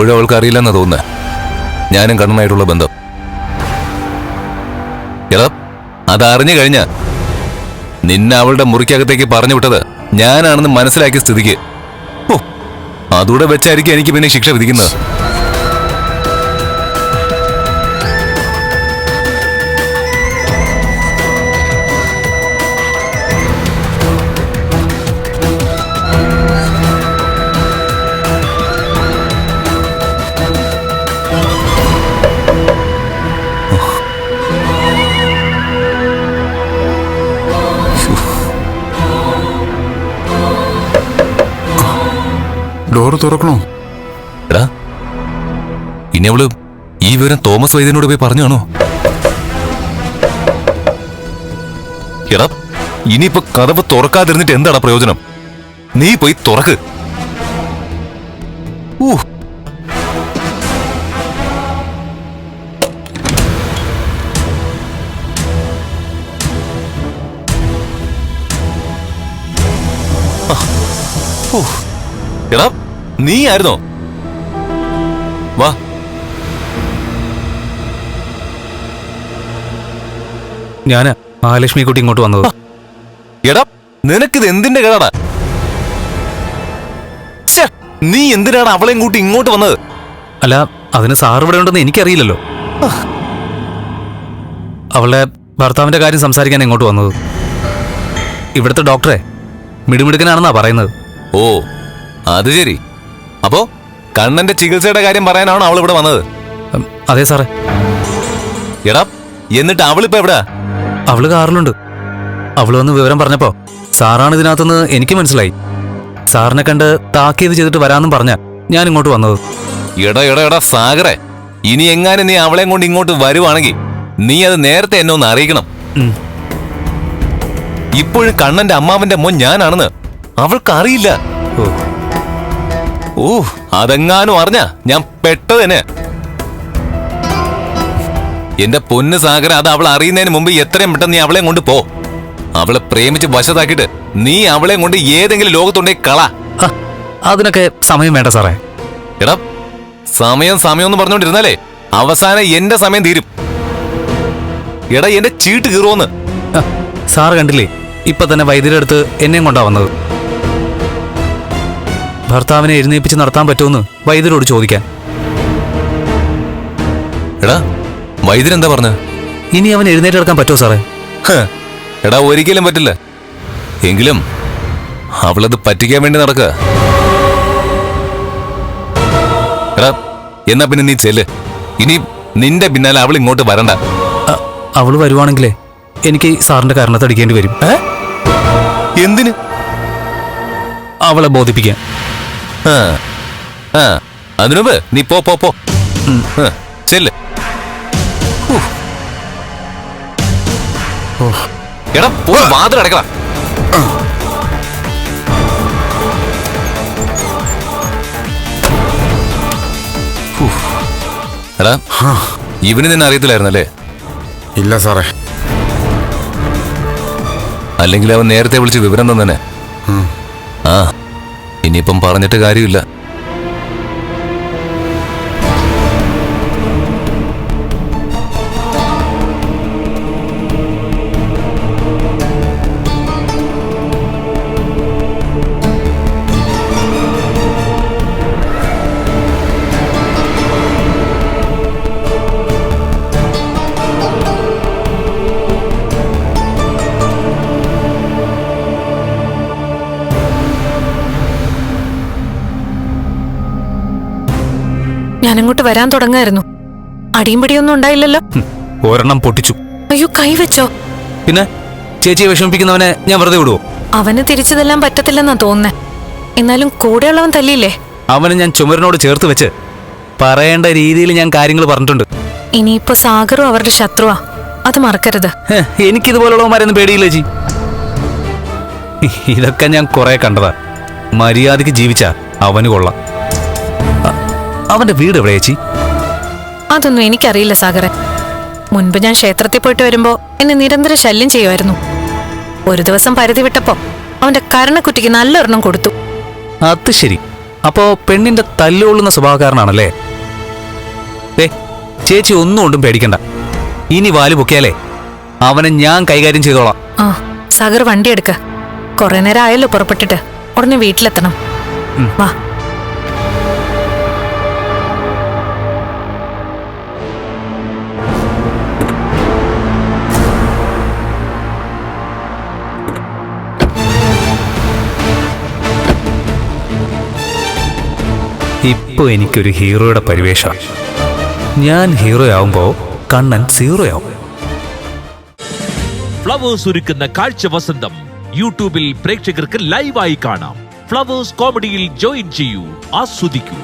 ഇപ്പോഴും അവൾക്ക് അറിയില്ലെന്നാ തോന്നുന്നത് ഞാനും കണ്ണനായിട്ടുള്ള ബന്ധം. എടാ, അതറിഞ്ഞു കഴിഞ്ഞ നിന്നെ അവളുടെ മുറിക്കകത്തേക്ക് പറഞ്ഞു വിട്ടത് ഞാനാണെന്ന് മനസ്സിലാക്കിയ സ്ഥിതിക്ക് അതൂടെ വെച്ചായിരിക്കും എനിക്ക് പിന്നെ ശിക്ഷ വിധിക്കുന്നത്. ഡോറ് തുറക്കണോ? എടാ, ഇനി അവള് ഈ വിവരം തോമസ് വൈദ്യനോട് പോയി പറഞ്ഞാണോ? എടാ, ഇനിയിപ്പോ കതവ് തുറക്കാതിരുന്നിട്ട് എന്താടാ പ്രയോജനം? നീ പോയി തുറക്ക്. എടാ, നീ ആയിരുന്നോ? വാ. ഞാന് മഹാലക്ഷ്മി കുട്ടി ഇങ്ങോട്ട് വന്നത്. എടാ, നിനക്കിത് എന്തിന്റെ കേടാടാ? നീ എന്തിനാണ് അവളെയും കൂട്ടി ഇങ്ങോട്ട് വന്നത്? അല്ല, അതിന് സാർ ഇവിടെ ഉണ്ടെന്ന് എനിക്കറിയില്ലല്ലോ. അവളുടെ ഭർത്താവിന്റെ കാര്യം സംസാരിക്കാൻ ഇങ്ങോട്ട് വന്നത്. ഇവിടുത്തെ ഡോക്ടറെ മിടുമിടുക്കനാണെന്നാ പറയുന്നത്. ഓ, അത് ശരി. അപ്പോ കണ്ണന്റെ ചികിത്സയുടെ കാര്യം പറയാനാണോ അവൾ ഇവിടെ വന്നത്? അതെ സാറേ. എടാ, എന്നിട്ട് അവളിപ്പോ എവിടാ? അവള് കാറിലുണ്ട്. അവള് വന്ന് വിവരം പറഞ്ഞപ്പോ സാറാണ് ഇതിനകത്തുനിന്ന് എനിക്ക് മനസ്സിലായി. സാറിനെ കണ്ട് താക്കീത് ചെയ്തിട്ട് വരാമെന്നും പറഞ്ഞ ഞാൻ ഇങ്ങോട്ട് വന്നത്. എടാ സാഗറെ, ഇനി എങ്ങാനും നീ അവളെയും കൊണ്ട് ഇങ്ങോട്ട് വരുവാണെങ്കിൽ നീ അത് നേരത്തെ എന്നെ ഒന്ന് അറിയിക്കണം. ഇപ്പോഴും കണ്ണന്റെ അമ്മാവന്റെ മോൻ ഞാനാണെന്ന് അവൾക്ക് അറിയില്ല. ഓ, അതെങ്ങാനും അറിഞ്ഞ ഞാൻ പെട്ടതന്നെ. എന്റെ പൊന്ന് സാഗര, അത് അവൾ അറിയുന്നതിന് മുമ്പ് എത്രയും പെട്ടെന്ന് നീ അവളെയും കൊണ്ട് പോ. അവളെ പ്രേമിച്ച് വശത്താക്കിയിട്ട് നീ അവളെയും കൊണ്ട് ഏതെങ്കിലും ലോകത്തുണ്ടേ കള. അതിനൊക്കെ സമയം വേണ്ട സാറേ. എടാ, സമയം എന്ന് പറഞ്ഞോണ്ടിരുന്നാലേ അവസാനം എന്റെ സമയം തീരും. എടാ, എന്റെ ചീട്ട് കീറുവോന്ന്. സാറ് കണ്ടില്ലേ, ഇപ്പൊ തന്നെ വൈദ്യരുടെ അടുത്ത് എന്നെയും കൊണ്ടാ വന്നത്. ഭർത്താവിനെ എഴുന്നേപ്പിച്ച് നടത്താൻ പറ്റുമെന്ന് വൈദ്യരോട് ചോദിക്കാൻ. എടാ, വൈദ്യരെന്താ പറഞ്ഞ? ഇനി അവൻ എഴുന്നേറ്റെടുക്കാൻ പറ്റുമോ സാറേ? എടാ, ഒരിക്കലും പറ്റില്ല. എങ്കിലും അവളത് പറ്റിക്കാൻ വേണ്ടി നടക്കുക. എടാ, എന്നാ പിന്നെ നീ ചെല്ല്. ഇനി നിന്റെ പിന്നാലെ അവൾ ഇങ്ങോട്ട് വരണ്ട. അവള് വരുവാണെങ്കിലേ എനിക്ക് സാറിന്റെ കാരണത്തടിക്കേണ്ടി വരും. എന്തിന്? അവളെ ബോധിപ്പിക്കാൻ. അതിനുമ്പ് നീ പോ ചെല്ല്. എടാ, പോയി വാതിൽ അടയ്ക്കണം. എടാ, ഇവന് നിന്നെ അറിയത്തില്ലായിരുന്നല്ലേ? ഇല്ല സാറേ. അല്ലെങ്കിൽ അവൻ നേരത്തെ വിളിച്ച് വിവരം തന്നെ. ഇനിയിപ്പം പറഞ്ഞിട്ട് കാര്യമില്ല. ഞാനങ്ങോട്ട് വരാൻ തുടങ്ങായിരുന്നു. അടിയും പിടിയൊന്നും ഉണ്ടായില്ലല്ലോ. ഒരെണ്ണം പൊട്ടിച്ചു. അയ്യോ, കൈവച്ചോ? പിന്നെ ചേച്ചിയെ വിഷമിപ്പിക്കുന്നവനെ ഞാൻ വെറുതെ വിടുവോ? അവന് തിരിച്ചു തല്ലാൻ പറ്റത്തില്ലെന്നാ തോന്നുന്നേ. എന്നാലും കൂടെയുള്ളവൻ തല്ലിയില്ലേ? അവന് ഞാൻ ചുമരിനോട് ചേർത്ത് വെച്ച് പറയേണ്ട രീതിയിൽ ഞാൻ കാര്യങ്ങൾ പറഞ്ഞിട്ടുണ്ട്. ഇനിയിപ്പോ സാഗറും അവരുടെ ശത്രുവാ, അത് മറക്കരുത്. എനിക്കിതുപോലുള്ളവന്മാരൊന്നും പേടിയില്ല ചേച്ചി. ഇതൊക്കെ ഞാൻ കുറെ കണ്ടതാ. മര്യാദക്ക് ജീവിച്ച അവന് കൊള്ളാം. അവന്റെ വീട് എവിടെ ചേച്ചി? അതൊന്നും എനിക്കറിയില്ല സാഗറെ. മുൻപ് ഞാൻ ക്ഷേത്രത്തിൽ പോയിട്ട് വരുമ്പോ എന്നെ നിരന്തരം ശല്യം ചെയ്യുമായിരുന്നു. ഒരു ദിവസം പരിധി വിട്ടപ്പോ അവന്റെ കരണക്കുറ്റിക്ക് നല്ലൊരെണ്ണം കൊടുത്തു. അത് ശരി. അപ്പോ പെണ്ണിന്റെ തല്ലുകൊള്ളുന്ന സ്വഭാവക്കാരനാണല്ലേ? ചേച്ചി ഒന്നും കൊണ്ടും പേടിക്കണ്ട. ഇനി വാല് പൊക്കിയാലേ അവനെ ഞാൻ കൈകാര്യം ചെയ്തോളാം. ആ സാഗർ വണ്ടി എടുക്ക. കുറെ നേരം ആയല്ലോ പുറപ്പെട്ടിട്ട്. ഉടനെ വീട്ടിലെത്തണം. വാ. ഇപ്പൊ എനിക്കൊരു ഹീറോയുടെ പരിവേഷ. ഞാൻ ഹീറോ ആവുമ്പോ കണ്ണൻ സീറോ ആവും. ഫ്ലവേഴ്സ് ഒരുക്കുന്ന കാഴ്ച വസന്തം യൂട്യൂബിൽ പ്രേക്ഷകർക്ക് ലൈവായി കാണാം. ഫ്ലവേഴ്സ് കോമഡിയിൽ ജോയിൻ ചെയ്യൂ, ആസ്വദിക്കൂ.